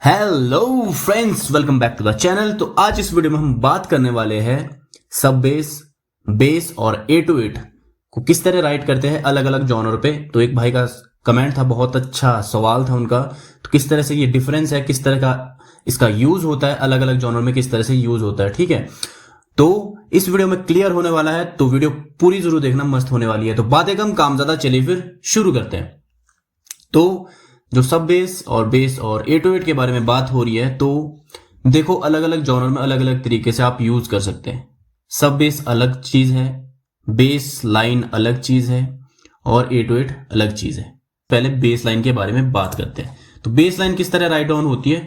Hello friends, welcome back to the channel. तो आज इस वीडियो में हम बात करने वाले हैं सब बेस और 808 को किस तरह राइट करते हैं अलग अलग जॉनर पे। तो एक भाई का कमेंट था, बहुत अच्छा सवाल था उनका। तो किस तरह से ये डिफरेंस है, किस तरह का इसका यूज होता है, अलग अलग जॉनर में किस तरह से यूज होता है, ठीक है। तो इस वीडियो में क्लियर होने वाला है, तो वीडियो पूरी जरूर देखना, मस्त होने वाली है। तो बातें कम काम ज्यादा, चलिए फिर शुरू करते हैं। तो जो सब बेस और 808 के बारे में बात हो रही है, तो देखो अलग अलग जॉनर में अलग अलग तरीके से आप यूज कर सकते हैं। सब बेस अलग चीज है, बेस लाइन अलग चीज है और 808 अलग चीज है। पहले बेस लाइन के बारे में बात करते हैं। तो बेस लाइन किस तरह राइट डाउन होती है,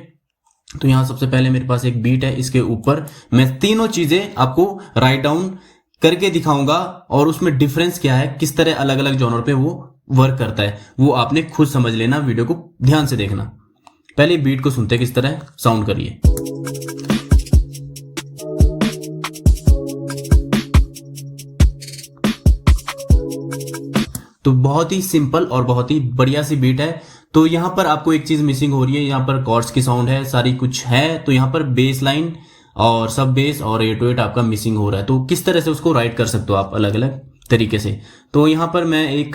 तो यहां सबसे पहले मेरे पास एक बीट है, इसके ऊपर मैं तीनों चीजें आपको राइट डाउन करके दिखाऊंगा और उसमें डिफरेंस क्या है, किस तरह अलग अलग जॉनर पे वो वर्क करता है, वो आपने खुद समझ लेना, वीडियो को ध्यान से देखना। पहले बीट को सुनते किस तरह साउंड करिए। तो बहुत ही सिंपल और बहुत ही बढ़िया सी बीट है। तो यहां पर आपको एक चीज मिसिंग हो रही है, यहां पर कॉर्ड्स की साउंड है, सारी कुछ है। तो यहां पर बेस लाइन और सब बेस और 808 आपका मिसिंग हो रहा है। तो किस तरह से उसको राइट कर सकते हो आप अलग अलग तरीके से। तो यहां पर मैं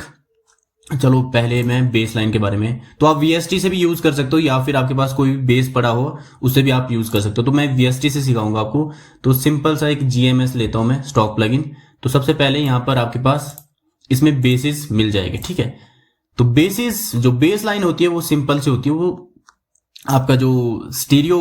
चलो पहले मैं बेस लाइन के बारे में, तो आप VST से भी यूज कर सकते हो या फिर आपके पास कोई बेस पड़ा हो उससे भी आप यूज कर सकते हो। तो मैं VST से सिखाऊंगा आपको। तो सिंपल सा एक GMS लेता हूं मैं, स्टॉक प्लगइन। तो सबसे पहले यहां पर आपके पास इसमें बेसिस मिल जाएगी, ठीक है। तो बेसिस जो बेस लाइन होती है वो सिंपल से होती है, वो आपका जो स्टीरियो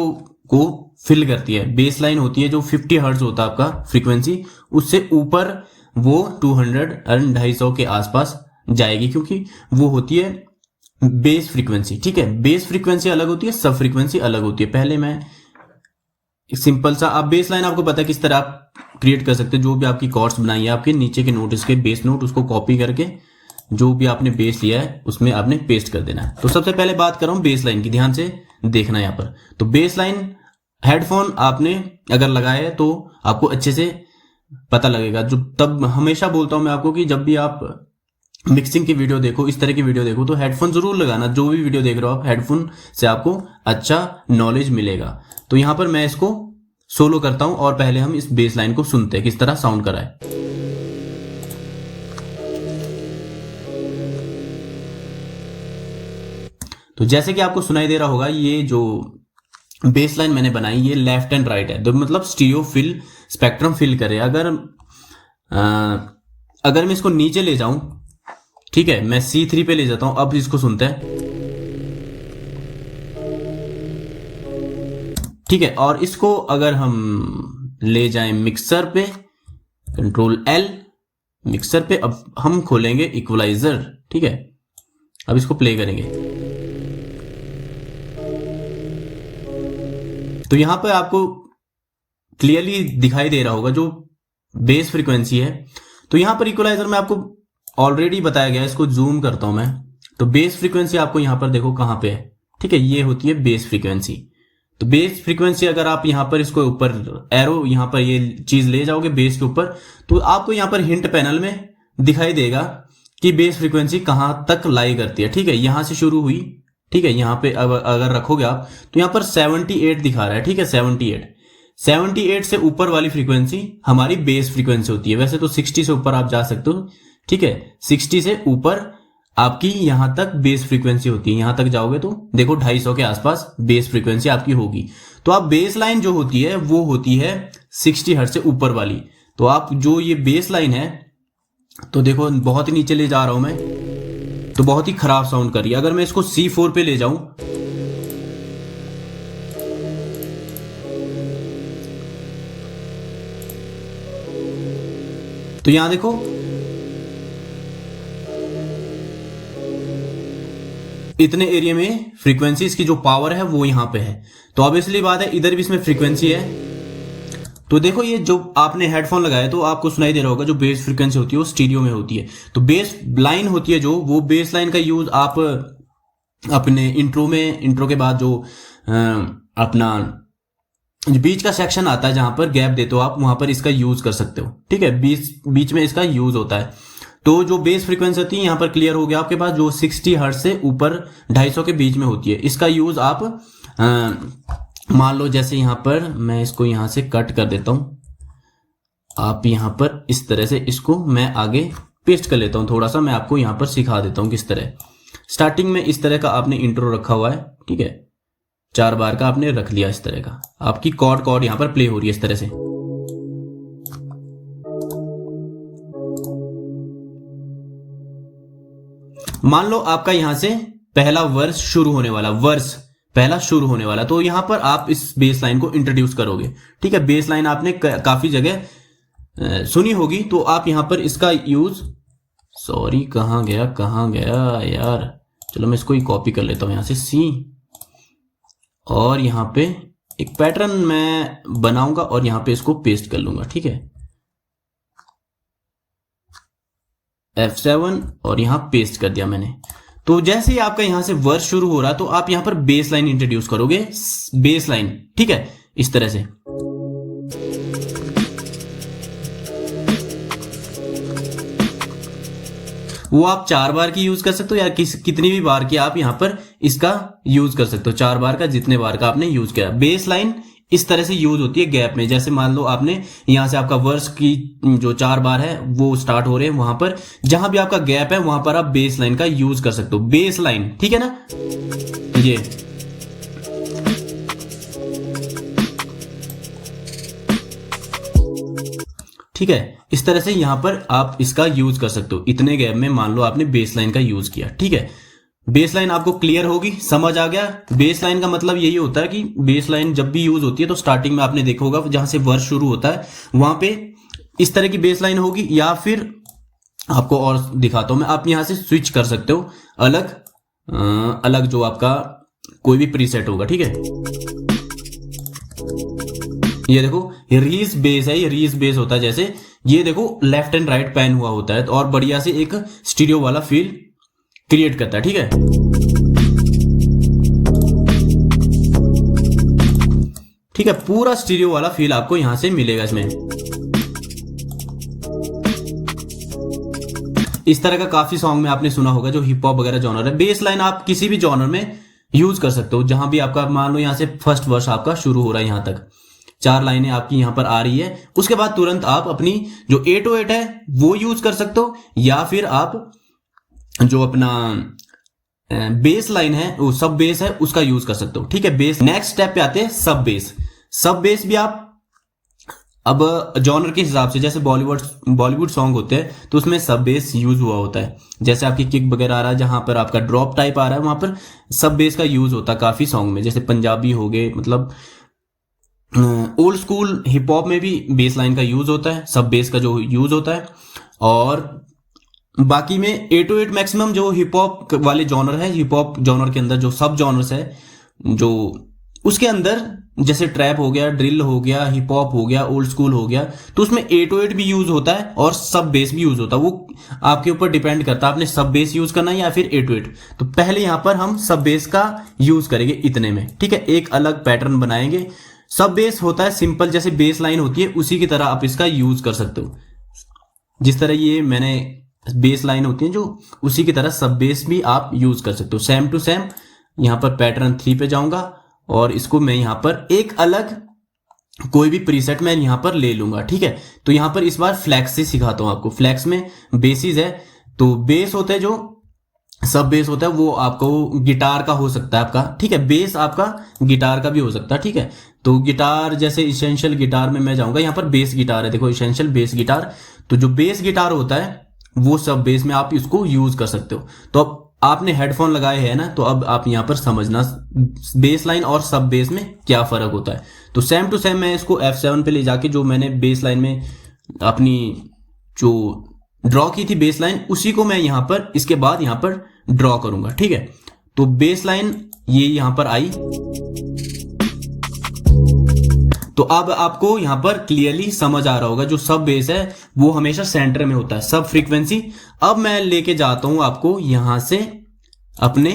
को फिल करती है। बेस लाइन होती है जो 50 हर्ट्ज होता है आपका फ्रीक्वेंसी, उससे ऊपर वो 200 और 250 के आसपास जाएगी, क्योंकि वो होती है बेस फ्रीक्वेंसी, ठीक है। बेस फ्रीक्वेंसी अलग होती है, सब फ्रीक्वेंसी अलग होती है। पहले मैं सिंपल सा, आप बेस लाइन आपको पता है किस तरह आप क्रिएट कर सकते हैं। जो भी आपकी कॉर्ड्स बनाई है, आपके नीचे के नोट, इसके बेस नोट, उसको कॉपी करके जो भी आपने बेस लिया है उसमें आपने पेस्ट कर देना है। तो सबसे पहले बात कर रहा हूं बेस लाइन की, ध्यान से देखना यहां पर। तो बेस लाइन हेडफोन आपने अगर लगाया है तो आपको अच्छे से पता लगेगा। जो तब हमेशा बोलता हूं मैं आपको कि जब भी आप मिक्सिंग की वीडियो देखो, इस तरह की वीडियो देखो, तो हेडफोन जरूर लगाना। जो भी वीडियो देख रहे हो आप, हेडफोन से आपको अच्छा नॉलेज मिलेगा। तो यहां पर मैं इसको सोलो करता हूं और पहले हम इस बेस लाइन को सुनते हैं किस तरह साउंड कर रहा है। तो जैसे कि आपको सुनाई दे रहा होगा, ये जो बेस लाइन मैंने बनाई ये लेफ्ट एंड राइट है, तो मतलब स्टीरियो फिल स्पेक्ट्रम फिल करे। अगर मैं इसको नीचे ले जाऊं, ठीक है, मैं C3 पे ले जाता हूं। अब इसको सुनते हैं, ठीक है। और इसको अगर हम ले जाएं मिक्सर पे, कंट्रोल L, मिक्सर पे अब हम खोलेंगे इक्वलाइजर, ठीक है। अब इसको प्ले करेंगे, तो यहां पर आपको क्लियरली दिखाई दे रहा होगा जो बेस फ्रीक्वेंसी है। तो यहां पर इक्वलाइजर में आपको ऑलरेडी बताया गया है, इसको जूम करता हूं मैं। तो बेस फ्रीक्वेंसी आपको यहां पर देखो कहां पे है, ठीक है, ये होती है बेस फ्रीक्वेंसी। तो बेस फ्रीक्वेंसी अगर आप यहां पर इसको ऊपर एरो, यहां पर ये चीज ले जाओगे बेस के ऊपर, तो आपको यहां पर हिंट पैनल में दिखाई देगा कि बेस फ्रीक्वेंसी कहां तक लाई करती है, ठीक है। यहां से शुरू हुई, ठीक है। यहां पे अगर रखोगे आप तो यहां पर 78 दिखा रहा है, ठीक है। 78 से ऊपर वाली फ्रीक्वेंसी हमारी बेस फ्रीक्वेंसी होती है। वैसे तो 60 से ऊपर आप जा सकते हो, ठीक है। 60 से ऊपर आपकी यहां तक बेस फ्रीक्वेंसी होती है। यहां तक जाओगे तो देखो 250 के आसपास बेस फ्रीक्वेंसी आपकी होगी। तो आप बेस लाइन जो होती है वो होती है 60 हर्ट्ज से ऊपर वाली। तो आप जो ये बेस लाइन है, तो देखो बहुत ही नीचे ले जा रहा हूं मैं, तो बहुत ही खराब साउंड कर रही है। अगर मैं इसको C4 पे ले जाऊं, तो यहां देखो इतने एरिया में फ्रीक्वेंसी, इसकी जो पावर है वो यहां पे है। तो ऑब्वियसली बात है इधर भी इसमें फ्रीक्वेंसी है। तो देखो ये जो आपने हेडफोन लगाया तो आपको सुनाई दे रहा होगा, जो बेस फ्रीक्वेंसी होती है वो स्टीरियो में होती है। तो बेस लाइन होती है जो, वो बेस लाइन का यूज आप अपने इंट्रो के बाद जो अपना बीच का सेक्शन आता है जहां पर गैप देते हो आप, वहां पर इसका यूज कर सकते हो, ठीक है। बीच में इसका यूज होता है। तो जो बेस फ्रीक्वेंसी होती है यहां पर क्लियर हो गया आपके पास, जो 60 हर्ट्ज से ऊपर 250 के बीच में होती है, इसका यूज आप मान लो जैसे यहाँ पर मैं इसको यहाँ से कट कर देता हूँ, आप यहाँ पर इस तरह से इसको मैं आगे पेस्ट कर लेता हूँ। थोड़ा सा मैं आपको यहाँ पर सिखा देता हूँ किस तरह। स्टार्टिंग में इस तरह का आपने इंट्रो रखा हुआ है, ठीक है, 4 बार का आपने रख लिया इस तरह का, आपकी कॉर्ड यहाँ पर प्ले हो रही है इस तरह से। मान लो आपका यहां से पहला वर्स शुरू होने वाला, वर्स पहला शुरू होने वाला, तो यहां पर आप इस बेस लाइन को इंट्रोड्यूस करोगे, ठीक है। बेस लाइन आपने काफी जगह सुनी होगी, तो आप यहां पर इसका यूज, सॉरी कहां गया यार, चलो मैं इसको ही कॉपी कर लेता हूं यहां से सी, और यहां पे एक पैटर्न मैं बनाऊंगा और यहां पे इसको पेस्ट कर लूंगा, ठीक है, F7 और यहां पेस्ट कर दिया मैंने। तो जैसे ही आपका यहां से वर्स शुरू हो रहा है तो आप यहां पर बेस लाइन इंट्रोड्यूस करोगे, बेस लाइन, ठीक है, इस तरह से। वो आप 4 बार की यूज कर सकते हो या कितनी भी बार की आप यहां पर इसका यूज कर सकते हो, 4 बार का, जितने बार का आपने यूज किया। बेस लाइन इस तरह से यूज होती है गैप में, जैसे मान लो आपने यहां से आपका वर्स की जो 4 बार है वो स्टार्ट हो रहे हैं, वहां पर जहां भी आपका गैप है वहां पर आप बेस लाइन का यूज कर सकते हो, बेस लाइन, ठीक है ना। ये ठीक है, इस तरह से यहां पर आप इसका यूज कर सकते हो। इतने गैप में मान लो आपने बेस लाइन का यूज किया, ठीक है। बेस लाइन आपको क्लियर होगी, समझ आ गया। बेस लाइन का मतलब यही होता है कि बेस लाइन जब भी यूज होती है तो स्टार्टिंग में आपने देखा होगा जहां से वर्स शुरू होता है वहां पे इस तरह की बेस लाइन होगी, या फिर आपको और दिखाता हूं मैं, आप यहां से स्विच कर सकते हो अलग जो आपका कोई भी प्रीसेट होगा, ठीक है। ये देखो रीज बेस है, ये रीज बेस होता है, जैसे ये देखो लेफ्ट एंड राइट पैन हुआ होता है और बढ़िया से एक स्टीरियो वाला फील क्रिएट करता है, ठीक है। ठीक है, पूरा स्टीरियो वाला फील आपको यहां से मिलेगा इसमें। इस तरह का काफी सॉन्ग में आपने सुना होगा जो हिप हॉप वगैरह जॉनर है। बेस लाइन आप किसी भी जॉनर में यूज कर सकते हो, जहां भी आपका मान लो यहां से फर्स्ट वर्स आपका शुरू हो रहा है, यहां तक 4 लाइनें आपकी यहां पर आ रही है, उसके बाद तुरंत आप अपनी जो 808 है वो यूज कर सकते हो, या फिर आप जो अपना बेस लाइन है वो सब बेस है उसका यूज कर सकते हो, ठीक है। बेस, नेक्स्ट स्टेप पे आते हैं सब बेस। सब बेस भी आप अब जॉनर के हिसाब से, जैसे बॉलीवुड सॉन्ग होते हैं तो उसमें सब बेस यूज हुआ होता है, जैसे आपकी किक वगैरह आ रहा है, जहां पर आपका ड्रॉप टाइप आ रहा है वहां पर सब बेस का यूज होता है काफी सॉन्ग में। जैसे पंजाबी हो गए, मतलब ओल्ड स्कूल हिप हॉप में भी बेस लाइन का यूज होता है, सब बेस का जो यूज होता है। और बाकी में 808 मैक्सिमम जो हिप हॉप वाले जॉनर है, हिप हॉप जॉनर के अंदर जो सब जॉनर्स है, जो उसके अंदर जैसे ट्रैप हो गया, ड्रिल हो गया, हिप हॉप हो गया, ओल्ड स्कूल हो गया, तो उसमें 808 भी यूज होता है और सब बेस भी यूज होता है। वो आपके ऊपर डिपेंड करता है आपने सब बेस यूज करना है या फिर 808। तो पहले यहां पर हम सब बेस का यूज करेंगे इतने में, ठीक है। एक अलग पैटर्न बनाएंगे। सब बेस होता है सिंपल, जैसे बेस लाइन होती है उसी की तरह आप इसका यूज कर सकते हो। जिस तरह ये मैंने बेस लाइन होती है जो, उसी की तरह सब बेस भी आप यूज कर सकते हो, सेम टू सेम। यहां पर पैटर्न 3 पे जाऊंगा और इसको मैं यहां पर एक अलग कोई भी प्रीसेट मैं यहां पर ले लूंगा, ठीक है। तो यहां पर इस बार फ्लैक्स से सिखाता हूं आपको। फ्लैक्स में बेसिस है, तो बेस होता है जो सब बेस होता है वो आपको गिटार का हो सकता है आपका, ठीक है। बेस आपका गिटार का भी हो सकता है, ठीक है। तो गिटार जैसे इसेंशियल गिटार में मैं जाऊंगा, यहां पर बेस गिटार है, देखो इसेंशियल बेस गिटार। तो जो बेस गिटार होता है वो सब बेस में आप इसको यूज कर सकते हो। तो अब आपने हेडफोन लगाए हैं ना, तो अब आप यहां पर समझना बेस लाइन और सब बेस में क्या फर्क होता है। तो सेम टू सेम मैं इसको F7 पे ले जाके जो मैंने बेस लाइन में अपनी जो ड्रॉ की थी बेस लाइन, उसी को मैं यहां पर इसके बाद यहां पर ड्रॉ करूंगा, ठीक है। तो बेस लाइन ये यहां पर आई, तो अब आपको यहां पर क्लियरली समझ आ रहा होगा जो सब बेस है वो हमेशा सेंटर में होता है, सब फ्रीक्वेंसी। अब मैं लेके जाता हूं आपको यहां से अपने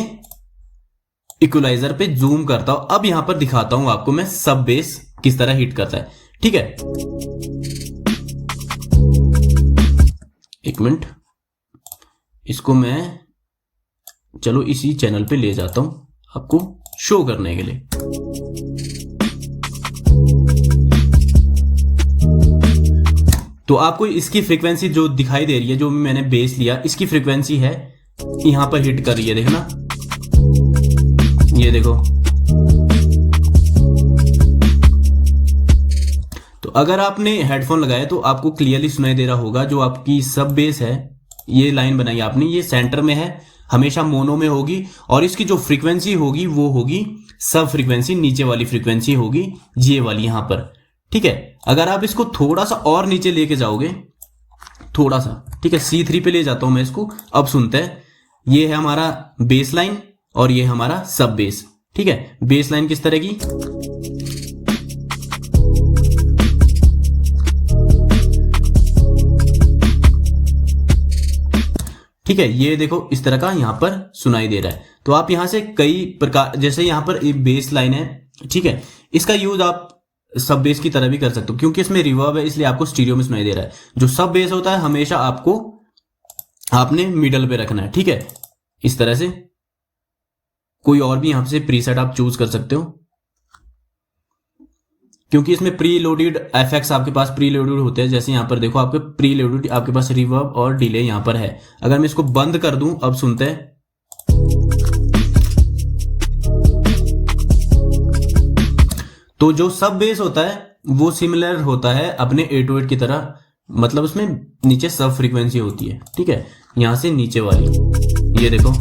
इक्वलाइजर पे जूम करता हूं। अब यहां पर दिखाता हूं आपको मैं सब बेस किस तरह हिट करता है, ठीक है। एक मिनट, इसको मैं चलो इसी चैनल पे ले जाता हूं आपको शो करने के लिए। तो आपको इसकी फ्रीक्वेंसी जो दिखाई दे रही है, जो मैंने बेस लिया, इसकी फ्रीक्वेंसी है यहां पर हिट कर रही है, देखना ये देखो। तो अगर आपने हेडफोन लगाया तो आपको क्लियरली सुनाई दे रहा होगा, जो आपकी सब बेस है, ये लाइन बनाई आपने, ये सेंटर में है, हमेशा मोनो में होगी, और इसकी जो फ्रीक्वेंसी होगी वो होगी सब फ्रीक्वेंसी, नीचे वाली फ्रीक्वेंसी होगी ये वाली यहां पर, ठीक है। अगर आप इसको थोड़ा सा और नीचे लेके जाओगे, थोड़ा सा, ठीक है, C3 पे ले जाता हूं मैं इसको। अब सुनते हैं, ये है हमारा बेस लाइन और ये हमारा सब बेस, ठीक है। बेस लाइन किस तरह की, ठीक है, ये देखो इस तरह का यहां पर सुनाई दे रहा है। तो आप यहां से कई प्रकार, जैसे यहां पर एक बेस लाइन है, ठीक है, इसका यूज आप सब बेस की तरह भी कर सकते हो, क्योंकि इसमें रिवर्ब है इसलिए आपको स्टीरियो में सुनाई दे रहा है। जो सब बेस होता है हमेशा आपको आपने मिडल पे रखना है, ठीक है, इस तरह से। कोई और भी यहां से प्रीसेट आप चूज कर सकते हो, क्योंकि इसमें प्री लोडेड एफेक्ट्स आपके पास प्री लोडेड होते हैं। जैसे यहां पर देखो, आपके प्री लोडेड आपके पास रिवर्ब और डिले यहां पर है। अगर मैं इसको बंद कर दूं, अब सुनते हैं, तो जो सब बेस होता है वो सिमिलर होता है अपने 808 की तरह, मतलब उसमें नीचे सब फ्रीक्वेंसी होती है, ठीक है, यहां से नीचे वाली, ये देखो।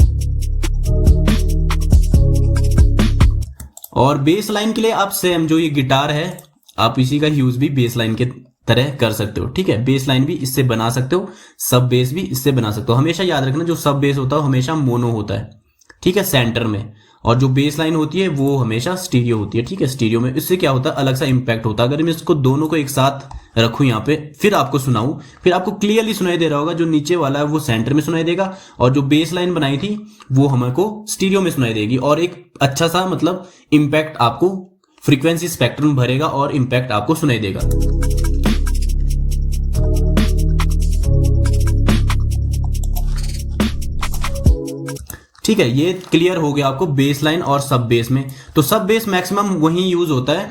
और बेस लाइन के लिए आप सेम, जो ये गिटार है, आप इसी का यूज भी बेस लाइन के तरह कर सकते हो, ठीक है। बेस लाइन भी इससे बना सकते हो, सब बेस भी इससे बना सकते हो। हमेशा याद रखना, जो सब बेस होता है हमेशा मोनो होता है, ठीक है, सेंटर में, और जो बेस लाइन होती है वो हमेशा स्टीरियो होती है, ठीक है। स्टीरियो में इससे क्या होता है, अलग सा इंपैक्ट होता है। अगर मैं इसको दोनों को एक साथ रखूं यहाँ पे, फिर आपको सुनाऊं, फिर आपको क्लियरली सुनाई दे रहा होगा, जो नीचे वाला है वो सेंटर में सुनाई देगा, और जो बेस लाइन बनाई थी वो हमको स्टीरियो में सुनाई देगी, और एक अच्छा सा मतलब इंपैक्ट आपको फ्रीक्वेंसी स्पेक्ट्रम भरेगा और इंपैक्ट आपको सुनाई देगा। ठीक है, ये क्लियर हो गया आपको बेस लाइन और सब बेस में। तो सब बेस मैक्सिमम वहीं यूज होता है,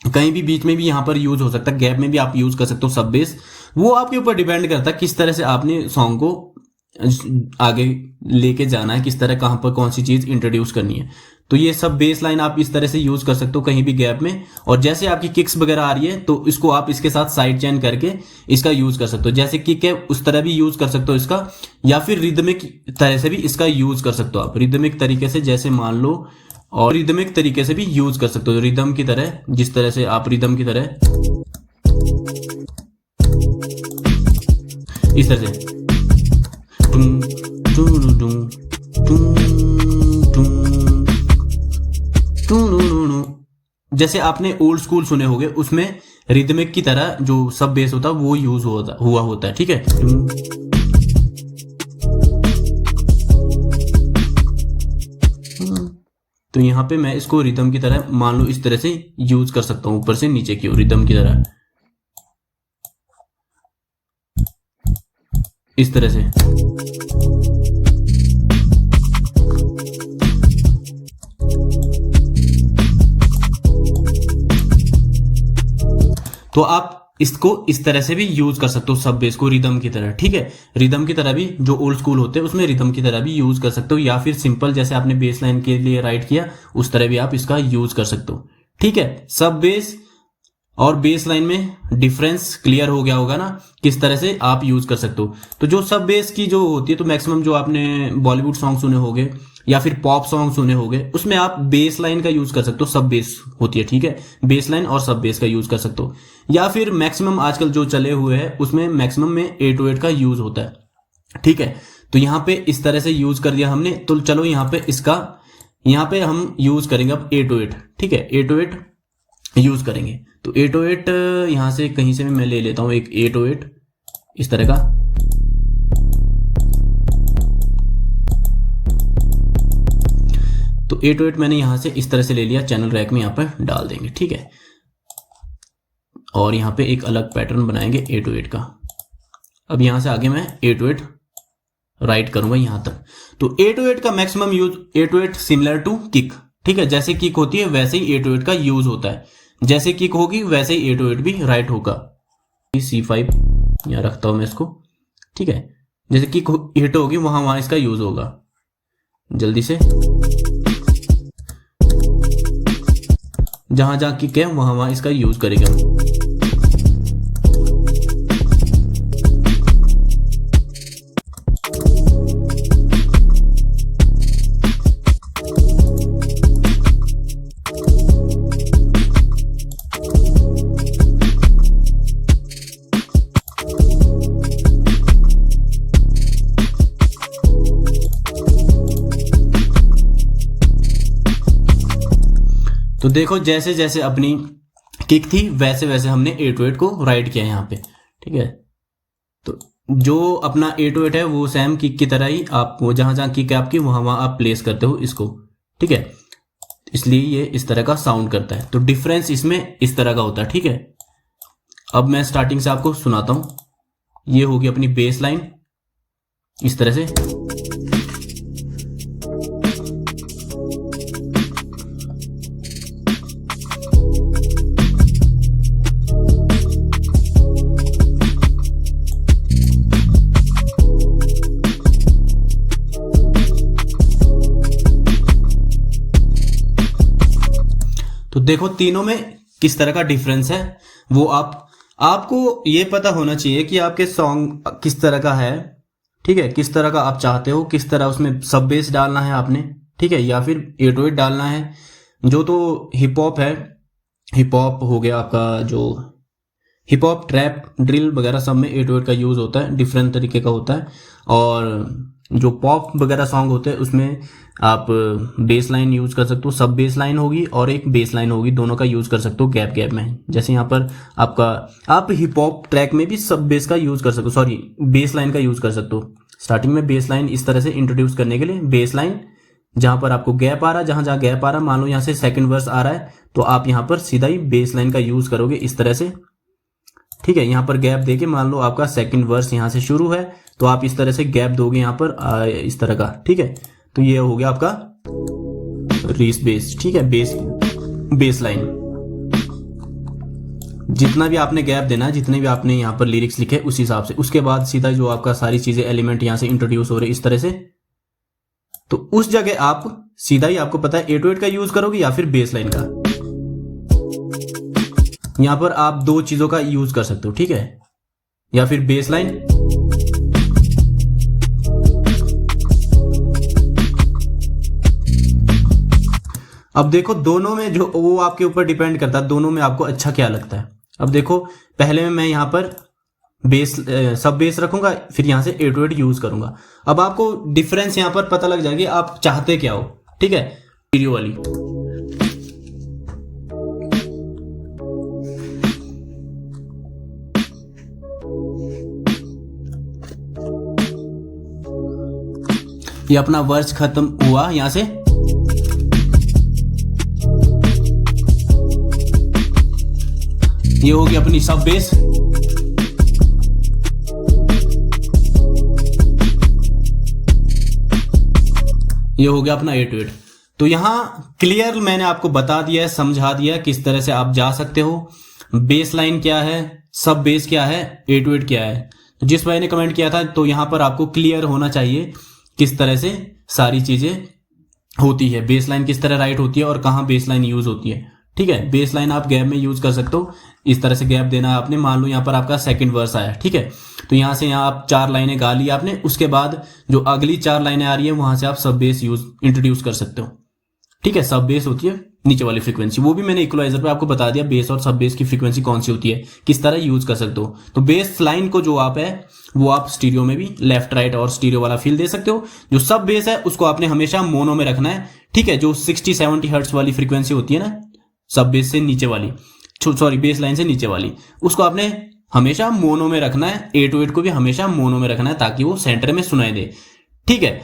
कहीं भी बीच में भी यहां पर यूज हो सकता है, गैप में भी आप यूज कर सकते हो सब बेस। वो आपके ऊपर डिपेंड करता है किस तरह से आपने सॉन्ग को आगे लेके जाना है, किस तरह कहां पर कौन सी चीज इंट्रोड्यूस करनी है। तो ये सब बेस लाइन आप इस तरह से यूज कर सकते हो कहीं भी गैप में। और जैसे आपकी किक्स वगैरह आ रही है तो इसको आप इसके साथ साइड चेन करके इसका यूज कर सकते हो। जैसे किक है उस तरह भी यूज कर सकते हो इसका, या फिर रिदमिक तरह से भी इसका यूज कर सकते हो आप। रिदमिक तरीके से जैसे मान लो, और रिदमिक तरीके से भी यूज कर सकते हो, रिदम की तरह, जिस तरह से आप रिदम की तरह इस तरह से जैसे आपने ओल्ड स्कूल सुने होंगे, उसमें रिदमिक की तरह जो सब बेस होता है वो यूज हुआ होता है, ठीक है। तो यहां पे मैं इसको रिदम की तरह मान लो इस तरह से यूज कर सकता हूं, ऊपर से नीचे की ओर रिदम की तरह, इस तरह से। तो आप इसको इस तरह से भी यूज कर सकते हो सब बेस को रिदम की तरह, ठीक है। रिदम की तरह भी जो ओल्ड स्कूल होते हैं उसमें रिदम की तरह भी यूज कर सकते हो, या फिर सिंपल जैसे आपने बेस लाइन के लिए राइट किया उस तरह भी आप इसका यूज कर सकते हो, ठीक है। सब बेस और बेस लाइन में डिफरेंस क्लियर हो गया होगा ना, किस तरह से आप यूज कर सकते हो। तो जो सब बेस की जो होती है, तो मैक्सिमम जो आपने बॉलीवुड सॉन्ग सुने होंगे या फिर पॉप सॉन्ग सुने होंगे, उसमें आप बेस लाइन का यूज कर सकते हो, सब बेस होती है, ठीक है। बेस लाइन और सब बेस का यूज कर सकते हो, या फिर मैक्सिमम आजकल जो चले हुए हैं उसमें मैक्सिमम में 808 का यूज होता है, ठीक है। तो यहाँ पे इस तरह से यूज कर दिया हमने। तो चलो यहाँ पे इसका, यहाँ पे हम यूज करेंगे अब 808, ठीक है, 808 यूज करेंगे। तो 808 यहां से कहीं से भी मैं ले लेता हूं एक 808 इस तरह का। तो 808 मैंने यहां से इस तरह से ले लिया, चैनल रैक में यहां पर डाल देंगे, ठीक है। और यहां पे एक अलग पैटर्न बनाएंगे 808 का। अब यहां से आगे मैं 808 राइट करूंगा यहां तक। तो 808 का maximum use, 808 similar to kick, ठीक है, जैसे किक होती है वैसे ही 808 का यूज होता है, जैसे किक होगी वैसे ही 808 भी राइट होगा। C5 यहाँ रखता हूं मैं इसको, ठीक है, जैसे किक हिट होगी वहां वहां इसका यूज होगा। जल्दी से जहां जहां किक है वहां वहां इसका यूज करेगा। तो देखो जैसे जैसे अपनी किक थी वैसे वैसे हमने 808 को राइट किया यहाँ पे, ठीक है। तो जो अपना 808 है वो सेम किक की तरह ही आप जहां जहां किक है आपकी वहां वहां आप प्लेस करते हो इसको, ठीक है, इसलिए ये इस तरह का साउंड करता है। तो डिफरेंस इसमें इस तरह का होता है, ठीक है। अब मैं स्टार्टिंग से आपको सुनाता हूं। ये होगी अपनी बेस लाइन इस तरह से, तो देखो तीनों में किस तरह का डिफरेंस है वो आपको ये पता होना चाहिए कि आपके सॉन्ग किस तरह का है, ठीक है, किस तरह का आप चाहते हो, किस तरह उसमें सब बेस डालना है आपने, ठीक है, या फिर 808 डालना है। जो तो हिप हॉप है, हिप हॉप हो गया आपका, जो हिप हॉप ट्रैप ड्रिल वगैरह सब में 808 का यूज होता है, डिफरेंट तरीके का होता है। और जो पॉप वगैरह सॉन्ग होते हैं उसमें आप बेस लाइन यूज कर सकते हो, सब बेस लाइन होगी और एक बेस लाइन होगी, दोनों का यूज कर सकते हो गैप गैप में। जैसे यहाँ पर आपका आप हिप हॉप ट्रैक में भी सब बेस का यूज कर सकते हो, सॉरी बेस लाइन का यूज कर सकते हो। स्टार्टिंग में बेस लाइन इस तरह से इंट्रोड्यूस करने के लिए बेस लाइन, जहां पर आपको गैप आ रहा है, जहां जहां गैप आ रहा है, मान लो यहाँ से सेकंड वर्स आ रहा है तो आप यहाँ पर सीधा ही बेस लाइन का यूज करोगे इस तरह से, ठीक है। यहाँ पर गैप देके मान लो आपका सेकंड वर्स यहाँ से शुरू है तो आप इस तरह से गैप दोगे यहाँ पर इस तरह का, ठीक है। तो ये हो गया आपका रीस बेस, ठीक है, बेस लाइन। जितना भी आपने गैप देना है, जितने भी आपने यहाँ पर लिरिक्स लिखे उस हिसाब से, उसके बाद सीधा जो आपका सारी चीजें एलिमेंट यहाँ से इंट्रोड्यूस हो रहे इस तरह से, तो उस जगह आप सीधा ही आपको पता है 808 का यूज करोगे या फिर बेस लाइन का। यहां पर आप दो चीजों का यूज कर सकते हो, ठीक है, या फिर बेस लाइन अब देखो दोनों में जो वो आपके ऊपर डिपेंड करता है, दोनों में आपको अच्छा क्या लगता है। अब देखो पहले में मैं यहां पर बेस सब बेस रखूंगा, फिर यहां से 808 यूज करूंगा। अब आपको डिफरेंस यहां पर पता लग जाएगी आप चाहते क्या हो, ठीक है। स्टीरियो वाली ये अपना वर्स खत्म हुआ यहां से, ये होगी अपनी सब बेस, ये हो गया अपना 808। तो यहां क्लियर मैंने आपको बता दिया है, समझा दिया है किस तरह से आप जा सकते हो, बेस लाइन क्या है, सब बेस क्या है, 808 क्या है। तो जिस भाई ने कमेंट किया था तो यहां पर आपको क्लियर होना चाहिए किस तरह से सारी चीजें होती है, बेस लाइन किस तरह राइट होती है और कहां बेस लाइन यूज होती है, ठीक है। बेस लाइन आप गैप में यूज कर सकते हो, इस तरह से गैप देना है आपने। मान लो यहाँ पर आपका सेकंड वर्स आया, ठीक है, तो यहाँ से यहाँ आप 4 लाइनें गा ली आपने, उसके बाद जो अगली 4 लाइनें आ रही है वहां से आप सब बेस इंट्रोड्यूस कर सकते हो, ठीक है। सब बेस होती है नीचे वाली फ्रीक्वेंसी, वो भी मैंने इक्वलाइजर पे आपको बता दिया बेस और सब बेस की फ्रीक्वेंसी कौन सी होती है, किस तरह यूज कर सकते हो। तो बेस लाइन को जो आप है वो आप स्टीरियो में भी लेफ्ट राइट और स्टीरियो वाला फील दे सकते हो। जो सब बेस है उसको आपने हमेशा मोनो में रखना है, ठीक है। जो 60-70 हर्ट्ज वाली फ्रीक्वेंसी होती है ना सब बेस से नीचे वाली, सॉरी बेस लाइन से नीचे वाली, उसको आपने हमेशा मोनो में रखना है। 808 को भी हमेशा मोनो में रखना है ताकि वो सेंटर में सुनाई दे, ठीक है।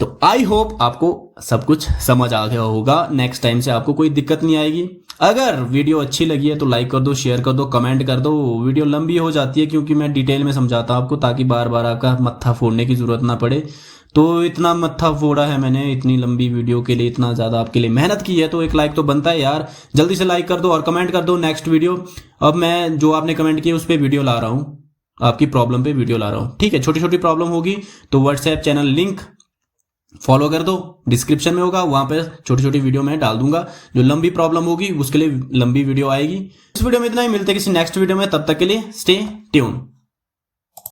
तो तो आई होप आपको सब कुछ समझ आ गया होगा, नेक्स्ट टाइम से आपको कोई दिक्कत नहीं आएगी। अगर वीडियो अच्छी लगी है तो लाइक कर दो, शेयर कर दो, कमेंट कर दो। वीडियो लंबी हो जाती है क्योंकि मैं डिटेल में समझाता हूँ आपको, ताकि बार बार आपका मत्था फोड़ने की जरूरत ना पड़े। तो इतना मत्था फोड़ा है मैंने इतनी लंबी वीडियो के लिए, इतना ज़्यादा आपके लिए मेहनत की है, तो एक लाइक तो बनता है यार। जल्दी से लाइक कर दो और कमेंट कर दो नेक्स्ट वीडियो। अब मैं जो आपने कमेंट किया उस पर वीडियो ला रहा हूँ, आपकी प्रॉब्लम पे वीडियो ला रहा हूँ, ठीक है। छोटी छोटी प्रॉब्लम होगी तो व्हाट्सएप चैनल लिंक फॉलो कर दो, डिस्क्रिप्शन में होगा, वहां पे छोटी छोटी वीडियो मैं डाल दूंगा। जो लंबी प्रॉब्लम होगी उसके लिए लंबी वीडियो आएगी। इस वीडियो में इतना ही, मिलते हैं किसी नेक्स्ट वीडियो में, तब तक के लिए स्टे ट्यून।